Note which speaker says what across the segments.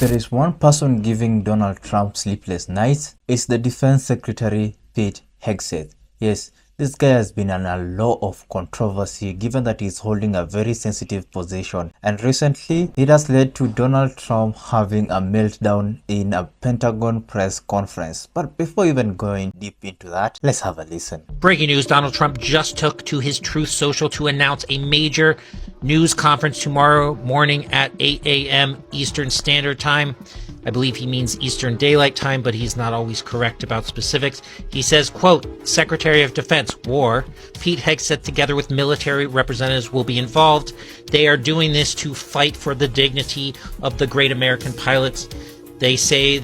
Speaker 1: there is one person giving Donald Trump sleepless nights, it's the Defense Secretary Pete Hegseth. Yes, this guy has been in a lot of controversy given that he's holding a very sensitive position, and recently it has led to Donald Trump having a meltdown in a Pentagon press conference. But before even going deep into that, let's have a listen.
Speaker 2: Breaking news, Donald Trump just took to his Truth Social to announce a major news conference tomorrow morning at 8 a.m. Eastern Standard Time. I believe he means Eastern Daylight Time, but he's not always correct about specifics. He says, quote, Secretary of Defense, War, Pete Hegseth, together with military representatives, will be involved. They are doing this to fight for the dignity of the great American pilots. He says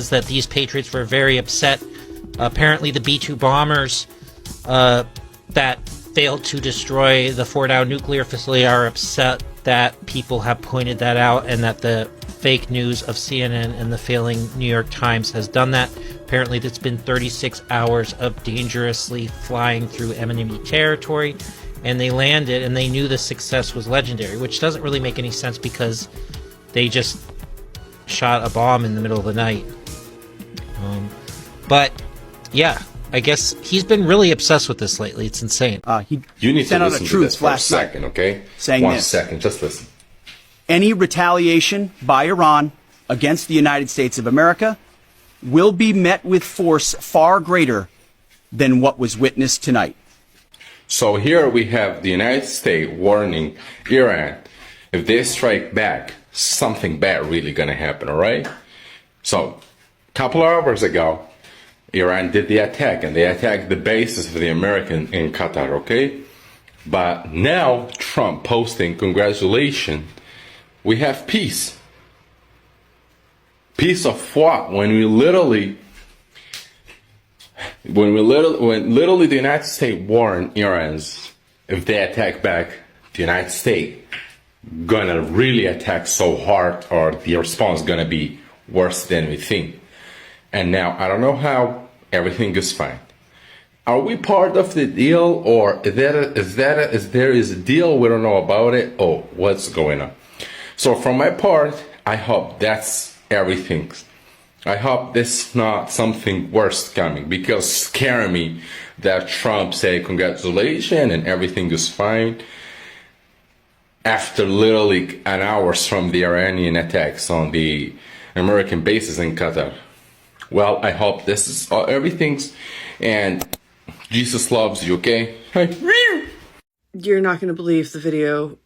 Speaker 2: that these patriots were very upset. Apparently the B-2 bombers that failed to destroy the Fordow nuclear facility are upset that people have pointed that out, and that the fake news of CNN and the failing New York Times has done that. Apparently it's been 36 hours of dangerously flying through enemy territory, and they landed and they knew the success was legendary, which doesn't really make any sense because they just shot a bomb in the middle of the night. But yeah, I guess he's been really obsessed with this lately. It's insane.
Speaker 3: You need to listen to this for a second, okay?
Speaker 4: Saying
Speaker 3: One
Speaker 4: this.
Speaker 3: second, just listen.
Speaker 4: Any retaliation by Iran against the United States of America will be met with force far greater than what was witnessed tonight.
Speaker 3: So here we have the United States warning Iran, if they strike back, something bad really gonna happen, all right? So, a couple of hours ago, Iran did the attack, and they attacked the bases of the American in Qatar, okay? But now, Trump posting, congratulations, we have peace. Peace of what? When literally the United States warned Iranians, if they attack back, the United States gonna really attack so hard, or the response gonna be worse than we think. And now, I don't know how, everything is fine. Are we part of the deal, or is there a deal we don't know about it? Oh, what's going on? So from my part, I hope that's everything. I hope there's not something worse coming, because it's scaring me that Trump say congratulations and everything is fine after literally an hours from the Iranian attacks on the American bases in Qatar. Well, I hope this is everything's, and Jesus loves you, okay?
Speaker 5: You're not going to believe the video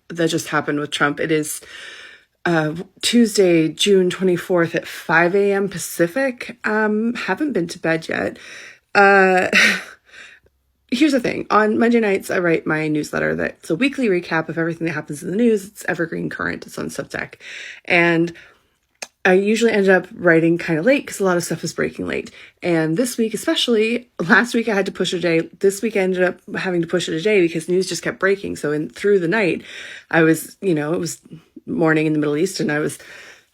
Speaker 5: that just happened with Trump. It is Tuesday, June 24th at 5 a.m. Pacific. Haven't been to bed yet. Here's the thing. On Monday nights, I write my newsletter that's a weekly recap of everything that happens in the news. It's Evergreen Current. It's on Substack. And I usually end up writing kind of late because a lot of stuff is breaking late. And this week, especially, last week I had to push a day. This week I ended up having to push it a day because news just kept breaking. So through the night, I was, it was morning in the Middle East, and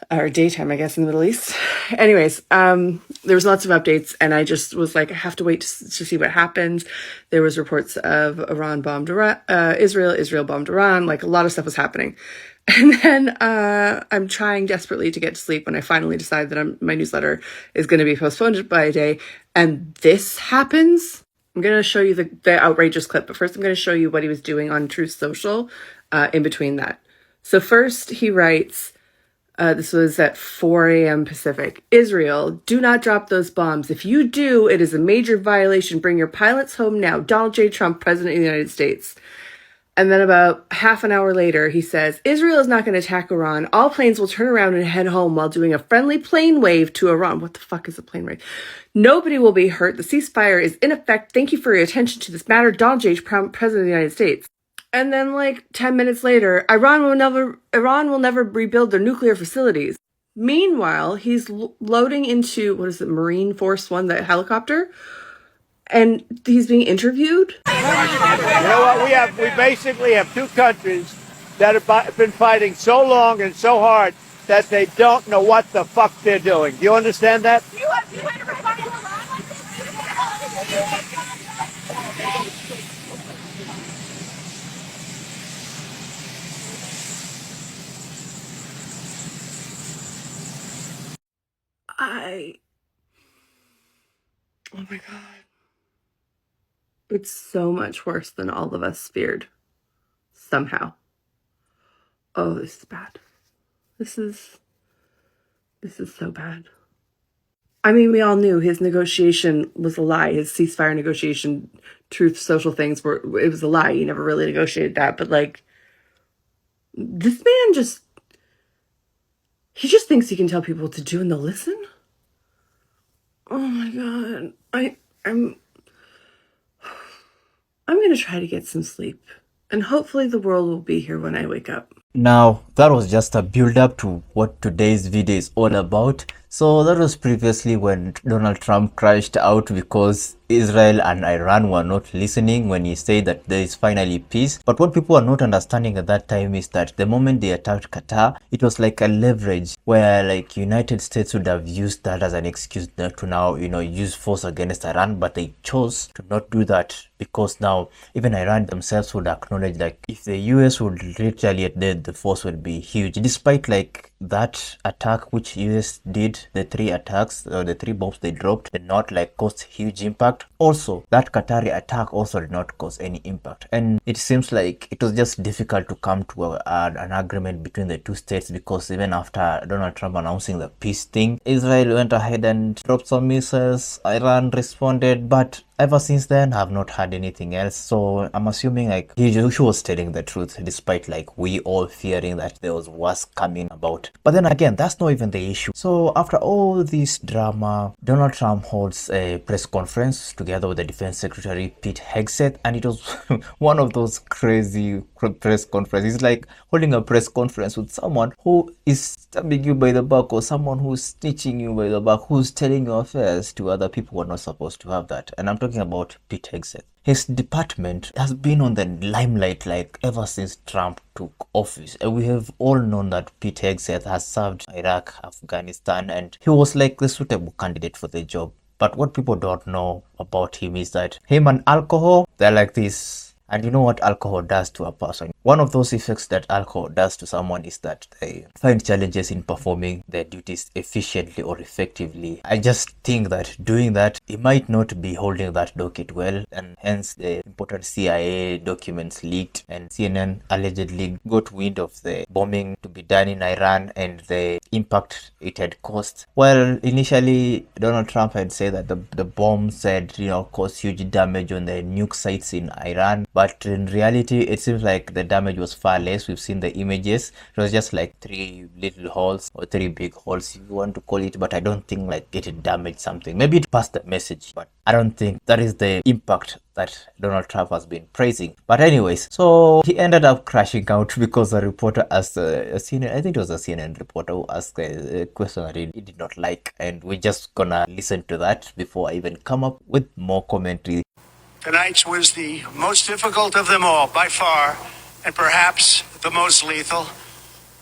Speaker 5: or daytime, I guess, in the Middle East. Anyways, there was lots of updates, and I just was like, I have to wait to see what happens. There was reports of Iran bombed Israel bombed Iran, like a lot of stuff was happening. And then I'm trying desperately to get to sleep when I finally decide that my newsletter is going to be postponed by a day. And this happens. I'm going to show you the outrageous clip. But first, I'm going to show you what he was doing on Truth Social in between that. So first, he writes, this was at 4 a.m. Pacific. Israel, do not drop those bombs. If you do, it is a major violation. Bring your pilots home now. Donald J. Trump, President of the United States. And then about half an hour later, he says, Israel is not going to attack Iran. All planes will turn around and head home while doing a friendly plane wave to Iran. What the fuck is a plane wave? Nobody will be hurt. The ceasefire is in effect. Thank you for your attention to this matter. Donald J. Trump, President of the United States. And then 10 minutes later, Iran will never rebuild their nuclear facilities. Meanwhile, he's loading into, Marine Force One, that helicopter? And he's being interviewed.
Speaker 6: You know what? We basically have two countries that have been fighting so long and so hard that they don't know what the fuck they're doing. Do you understand that? You want to provide
Speaker 5: Oh my God. It's so much worse than all of us feared. Somehow. Oh, this is bad. This is so bad. I mean, we all knew his negotiation was a lie. His ceasefire negotiation, truth social things it was a lie. He never really negotiated that. But like, this man he just thinks he can tell people what to do and they'll listen. Oh my God. I'm going to try to get some sleep. And hopefully the world will be here when I wake up.
Speaker 1: Now, that was just a build up to what today's video is all about. So that was previously when Donald Trump crashed out because Israel and Iran were not listening when he said that there is finally peace. But what people are not understanding at that time is that the moment they attacked Qatar, it was like a leverage where like United States would have used that as an excuse to now, use force against Iran, but they chose to not do that because now even Iran themselves would acknowledge like if the US would retaliate, then the force would be huge. Despite like that attack which US did, the 3 attacks or the 3 bombs they dropped did not like cause huge impact. Also, that Qatari attack also did not cause any impact, and it seems like it was just difficult to come to an agreement between the two states because even after Donald Trump announcing the peace thing, Israel went ahead and dropped some missiles, Iran responded, but ever since then I've not heard anything else. So I'm assuming like he was telling the truth despite like we all fearing that there was worse coming about. But then again, that's not even the issue. So after all this drama, Donald Trump holds a press conference together with the Defense Secretary Pete Hegseth, and it was one of those crazy press conferences. It's like holding a press conference with someone who is stabbing you by the back or someone who's snitching you by the back, who's telling your affairs to other people who are not supposed to have that. And I'm talking about Pete Hegseth. His department has been on the limelight like ever since Trump took office. And we have all known that Pete Hegseth has served Iraq, Afghanistan, and he was like the suitable candidate for the job. But what people don't know about him is that him and alcohol, they're like this. And you know what alcohol does to a person? One of those effects that alcohol does to someone is that they find challenges in performing their duties efficiently or effectively. I just think that doing that, he might not be holding that docket well, and hence the important CIA documents leaked, and CNN allegedly got wind of the bombing to be done in Iran and the impact it had caused. Well, initially Donald Trump had said that the bombs had caused huge damage on the nuke sites in Iran. But in reality, it seems like the damage was far less. We've seen the images. It was just like 3 little holes or 3 big holes, if you want to call it. But I don't think like it damaged something. Maybe it passed the message, but I don't think that is the impact that Donald Trump has been praising. But anyways, so he ended up crashing out because a reporter asked a CNN, I think it was a CNN reporter who asked a question that he did not like. And we're just gonna listen to that before I even come up with more commentary.
Speaker 6: Tonight's was the most difficult of them all, by far, and perhaps the most lethal.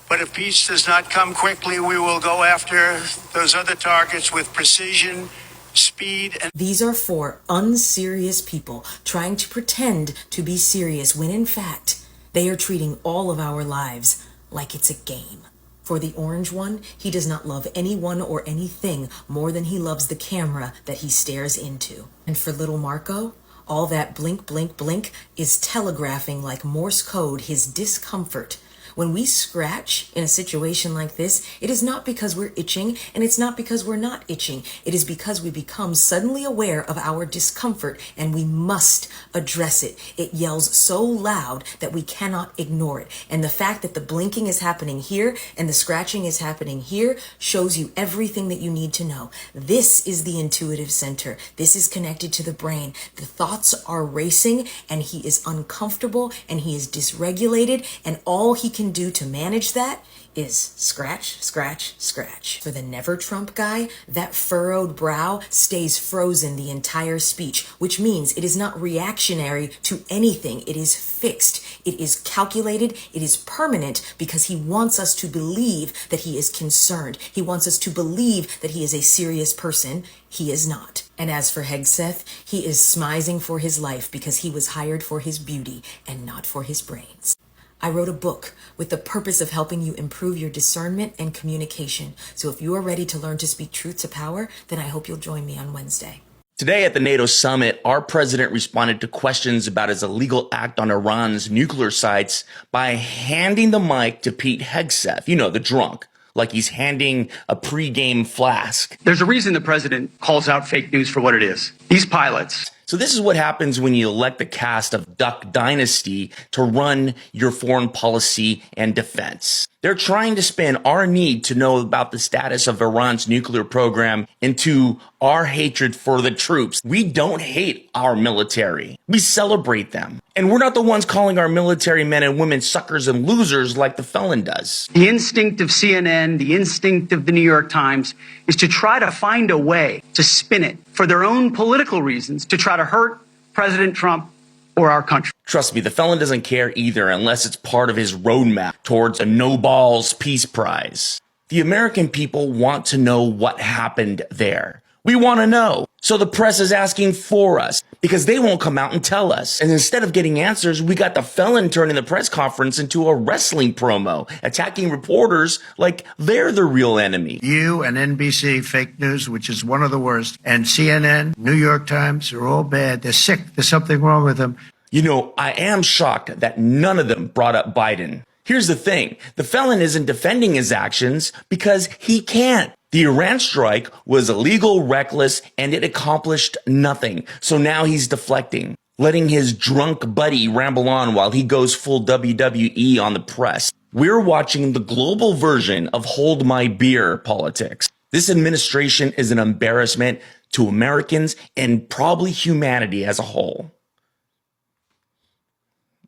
Speaker 6: But if peace does not come quickly, we will go after those other targets with precision, speed, and...
Speaker 7: These are 4 unserious people trying to pretend to be serious when in fact, they are treating all of our lives like it's a game. For the orange one, he does not love anyone or anything more than he loves the camera that he stares into. And for little Marco, all that blink, blink, blink is telegraphing like Morse code his discomfort. When we scratch in a situation like this, it is not because we're itching, and it's not because we're not itching. It is because we become suddenly aware of our discomfort, and we must address it. It yells so loud that we cannot ignore it. And the fact that the blinking is happening here and the scratching is happening here shows you everything that you need to know. This is the intuitive center. This is connected to the brain. The thoughts are racing, and he is uncomfortable, and he is dysregulated, and all he can do to manage that is scratch, scratch, scratch. For the never Trump guy, that furrowed brow stays frozen the entire speech, which means it is not reactionary to anything. It is fixed. It is calculated. It is permanent because he wants us to believe that he is concerned. He wants us to believe that he is a serious person. He is not. And as for Hegseth, he is smizing for his life because he was hired for his beauty and not for his brains. I wrote a book with the purpose of helping you improve your discernment and communication. So if you are ready to learn to speak truth to power, then I hope you'll join me on Wednesday.
Speaker 8: Today at the NATO summit, our president responded to questions about his illegal act on Iran's nuclear sites by handing the mic to Pete Hegseth, you know, the drunk, like he's handing a pregame flask.
Speaker 4: There's a reason the president calls out fake news for what it is. These pilots.
Speaker 8: So this is what happens when you elect the cast of Duck Dynasty to run your foreign policy and defense. They're trying to spin our need to know about the status of Iran's nuclear program into our hatred for the troops. We don't hate our military. We celebrate them. And we're not the ones calling our military men and women suckers and losers like the felon does.
Speaker 4: The instinct of CNN, the instinct of the New York Times is to try to find a way to spin it for their own political reasons, to try to hurt President Trump or our country.
Speaker 8: Trust me, the felon doesn't care either unless it's part of his roadmap towards a no-balls peace prize. The American people want to know what happened there. We want to know. So the press is asking for us because they won't come out and tell us. And instead of getting answers, we got the felon turning the press conference into a wrestling promo, attacking reporters like they're the real enemy.
Speaker 9: You and NBC, fake news, which is one of the worst, and CNN, New York Times, are all bad. They're sick. There's something wrong with them.
Speaker 8: You know, I am shocked that none of them brought up Biden. Here's the thing. The felon isn't defending his actions because he can't. The Iran strike was illegal, reckless, and it accomplished nothing. So now he's deflecting, letting his drunk buddy ramble on while he goes full WWE on the press. We're watching the global version of hold my beer politics. This administration is an embarrassment to Americans and probably humanity as a whole.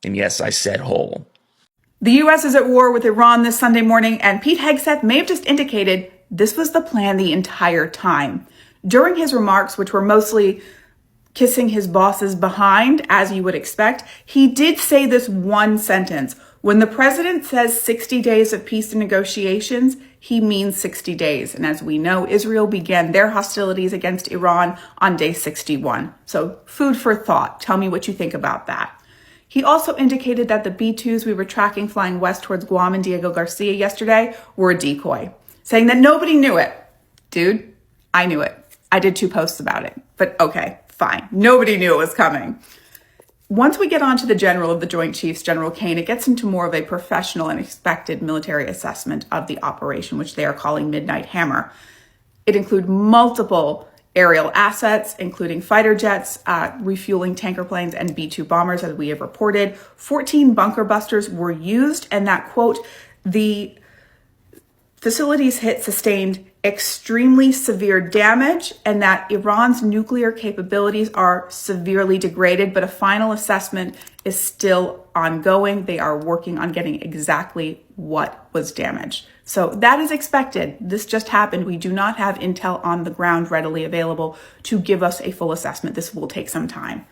Speaker 8: And yes, I said whole.
Speaker 10: The U.S. is at war with Iran this Sunday morning, and Pete Hegseth may have just indicated this was the plan the entire time. During his remarks, which were mostly kissing his bosses behind, as you would expect, he did say this one sentence. When the president says 60 days of peace and negotiations, he means 60 days. And as we know, Israel began their hostilities against Iran on day 61. So food for thought. Tell me what you think about that. He also indicated that the B-2s we were tracking flying west towards Guam and Diego Garcia yesterday were a decoy, saying that nobody knew it. Dude, I knew it. I did 2 posts about it. But okay, fine. Nobody knew it was coming. Once we get on to the general of the Joint Chiefs, General Kane, it gets into more of a professional and expected military assessment of the operation, which they are calling Midnight Hammer. It includes multiple aerial assets, including fighter jets, refueling tanker planes, and B-2 bombers, as we have reported. 14 bunker busters were used, and that, quote, the facilities hit sustained extremely severe damage, and that Iran's nuclear capabilities are severely degraded, but a final assessment is still ongoing. They are working on getting exactly what was damaged. So that is expected. This just happened. We do not have intel on the ground readily available to give us a full assessment. This will take some time.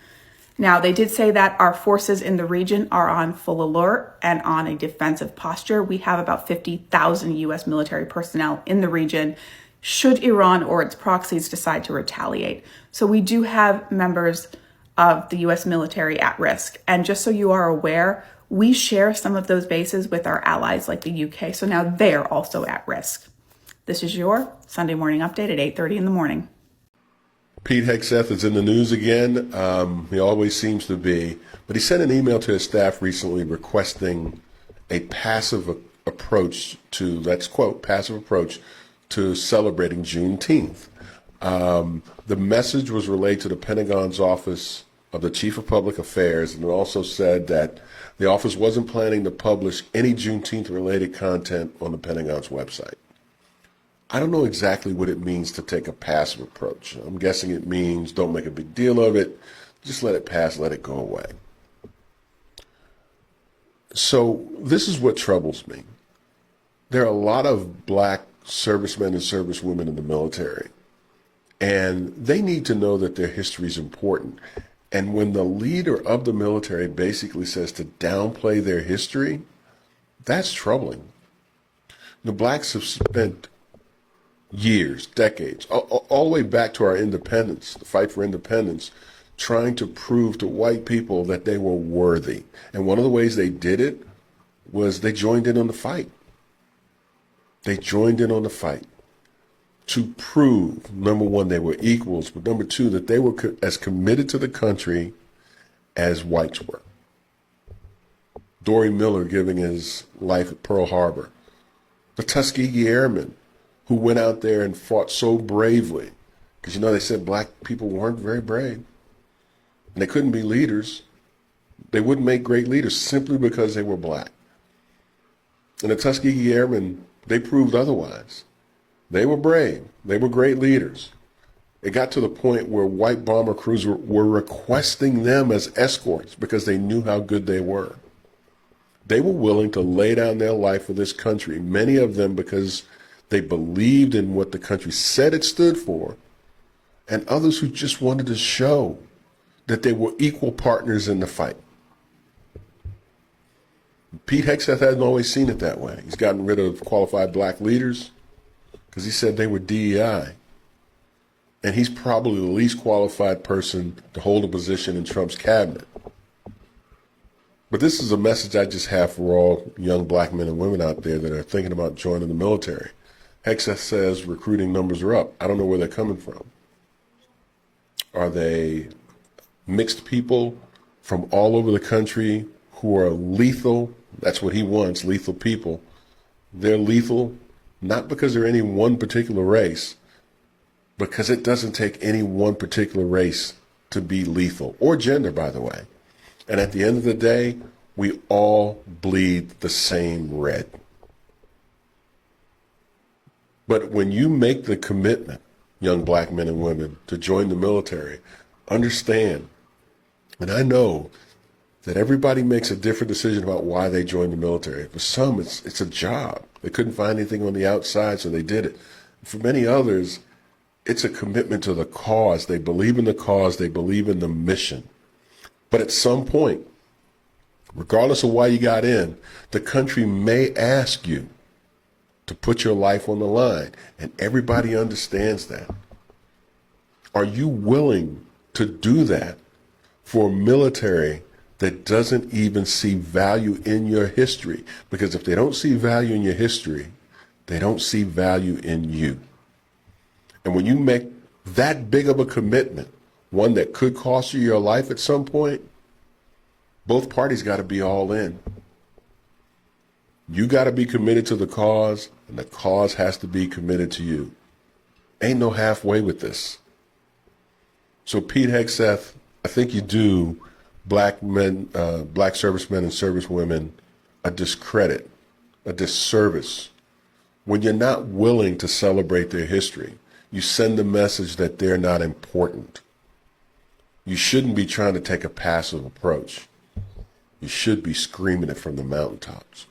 Speaker 10: Now, they did say that our forces in the region are on full alert and on a defensive posture. We have about 50,000 U.S. military personnel in the region should Iran or its proxies decide to retaliate. So we do have members of the U.S. military at risk. And just so you are aware, we share some of those bases with our allies like the UK. So now they're also at risk. This is your Sunday morning update at 8:30 in the morning.
Speaker 11: Pete Hegseth is in the news again. He always seems to be. But he sent an email to his staff recently requesting a passive approach to, let's quote, passive approach to celebrating Juneteenth. The message was relayed to the Pentagon's office of the Chief of Public Affairs, and it also said that the office wasn't planning to publish any Juneteenth-related content on the Pentagon's website. I don't know exactly what it means to take a passive approach. I'm guessing it means don't make a big deal of it, just let it pass, let it go away. So this is what troubles me. There are a lot of black servicemen and servicewomen in the military, and they need to know that their history is important. And when the leader of the military basically says to downplay their history, that's troubling. The blacks have spent years, decades, all the way back to our independence, the fight for independence, trying to prove to white people that they were worthy. And one of the ways they did it was they joined in on the fight. They joined in on the fight to prove, number one, they were equals, but number two, that they were as committed to the country as whites were. Dory Miller giving his life at Pearl Harbor. The Tuskegee Airmen who went out there and fought so bravely. Because, you know, they said black people weren't very brave. And they couldn't be leaders. They wouldn't make great leaders simply because they were black. And the Tuskegee Airmen, they proved otherwise. They were brave. They were great leaders. It got to the point where white bomber crews were requesting them as escorts because they knew how good they were. They were willing to lay down their life for this country, many of them because they believed in what the country said it stood for, and others who just wanted to show that they were equal partners in the fight. Pete Hegseth hasn't always seen it that way. He's gotten rid of qualified black leaders because he said they were DEI. And he's probably the least qualified person to hold a position in Trump's cabinet. But this is a message I just have for all young black men and women out there that are thinking about joining the military. Hegseth says recruiting numbers are up. I don't know where they're coming from. Are they mixed people from all over the country who are lethal? That's what he wants, lethal people. They're lethal not because they're any one particular race, because it doesn't take any one particular race to be lethal, or gender, by the way. And at the end of the day, we all bleed the same red. But when you make the commitment, young black men and women, to join the military, understand, and I know that everybody makes a different decision about why they join the military. For some, it's a job. They couldn't find anything on the outside, so they did it. For many others, it's a commitment to the cause. They believe in the cause. They believe in the mission. But at some point, regardless of why you got in, the country may ask you to put your life on the line. And everybody understands that. Are you willing to do that for a military that doesn't even see value in your history? Because if they don't see value in your history, they don't see value in you. And when you make that big of a commitment, one that could cost you your life at some point, both parties got to be all in. You got to be committed to the cause, and the cause has to be committed to you. Ain't no halfway with this. So Pete Hegseth, I think you do black men, black servicemen and servicewomen a discredit, a disservice. When you're not willing to celebrate their history, you send a message that they're not important. You shouldn't be trying to take a passive approach. You should be screaming it from the mountaintops.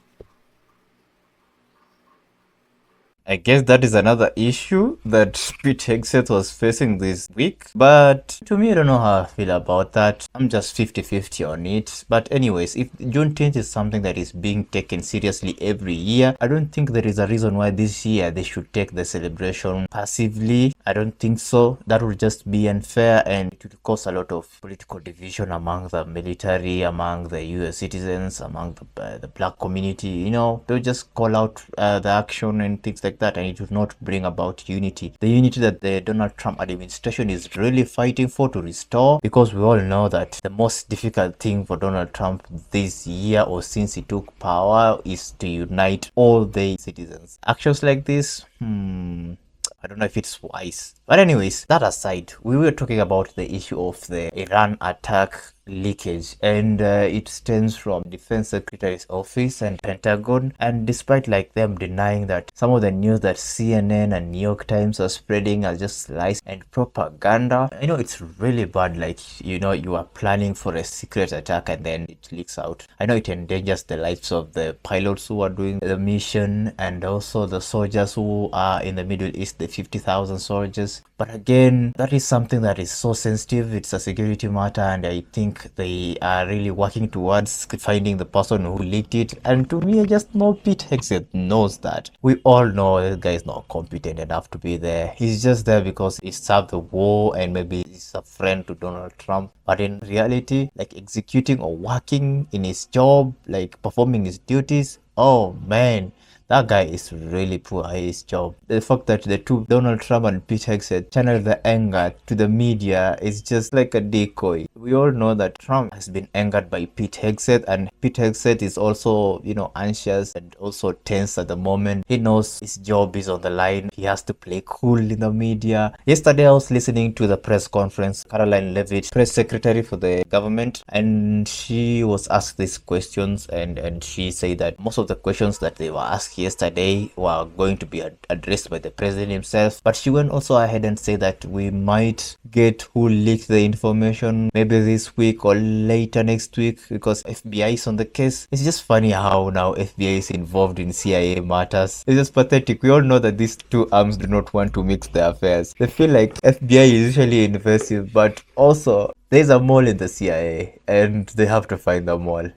Speaker 1: I guess that is another issue that Pete Hegseth was facing this week. But to me, I don't know how I feel about that. I'm just 50-50 on it. But anyways, if Juneteenth is something that is being taken seriously every year, I don't think there is a reason why this year they should take the celebration passively. I don't think so. That would just be unfair, and it would cause a lot of political division among the military, among the US citizens, among the black community. You know, they'll just call out the action and things like that, and it would not bring about unity. The unity that the Donald Trump administration is really fighting for to restore, because we all know that the most difficult thing for Donald Trump this year or since he took power is to unite all the citizens. Actions like this, I don't know if it's wise. But anyways, that aside, we were talking about the issue of the Iran attack leakage, and it stems from Defense Secretary's office and Pentagon. And despite like them denying that some of the news that CNN and New York Times are spreading are just lies and propaganda, I know it's really bad. Like, you know, you are planning for a secret attack and then it leaks out. I know it endangers the lives of the pilots who are doing the mission, and also the soldiers who are in the Middle East, the 50,000 soldiers. But again, that is something that is so sensitive. It's a security matter, and I think think they are really working towards finding the person who leaked it. And to me, I just know Pete Hegseth knows that. We all know this guy is not competent enough to be there. He's just there because he served the war and maybe he's a friend to Donald Trump. But in reality, like executing or working in his job, like performing his duties, oh man, that guy is really poor at his job. The fact that the two, Donald Trump and Pete Hegseth, channel the anger to the media is just like a decoy. We all know that Trump has been angered by Pete Hegseth, and Pete Hegseth is also, anxious and also tense at the moment. He knows his job is on the line. He has to play cool in the media. Yesterday, I was listening to the press conference. Caroline Levitt, press secretary for the government, and she was asked these questions, and she said that most of the questions that they were asked yesterday were going to be addressed by the president himself. But she went also ahead and said that we might get who leaked the information maybe this week or later next week, because FBI is on the case. It's just funny how now FBI is involved in CIA matters. It's just pathetic. We all know that these two arms do not want to mix their affairs. They feel like FBI is usually invasive, but also there's a mole in the CIA and they have to find the mole.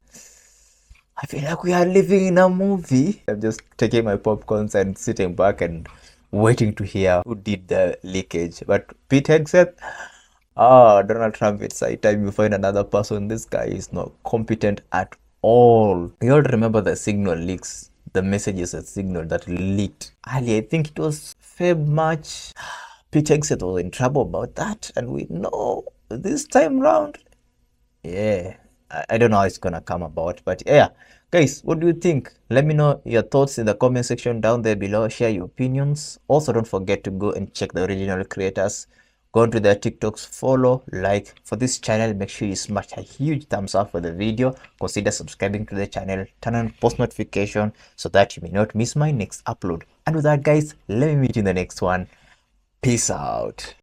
Speaker 1: I feel like we are living in a movie. I'm just taking my popcorns and sitting back and waiting to hear who did the leakage. But Pete Hegseth, Donald Trump, it's high time you find another person. This guy is not competent at all. You all remember the Signal leaks, the messages at Signal that leaked earlier. I think it was Feb, March. Pete Hegseth was in trouble about that, and we know this time round, yeah. I don't know how it's gonna come about, but yeah, guys, what do you think? Let me know your thoughts in the comment section down there below. Share your opinions. Also, don't forget to go and check the original creators. Go onto their TikToks, follow, like. For this channel, make sure you smash a huge thumbs up for the video. Consider subscribing to the channel, turn on post notification so that you may not miss my next upload. And with that, guys, let me meet you in the next one. Peace out.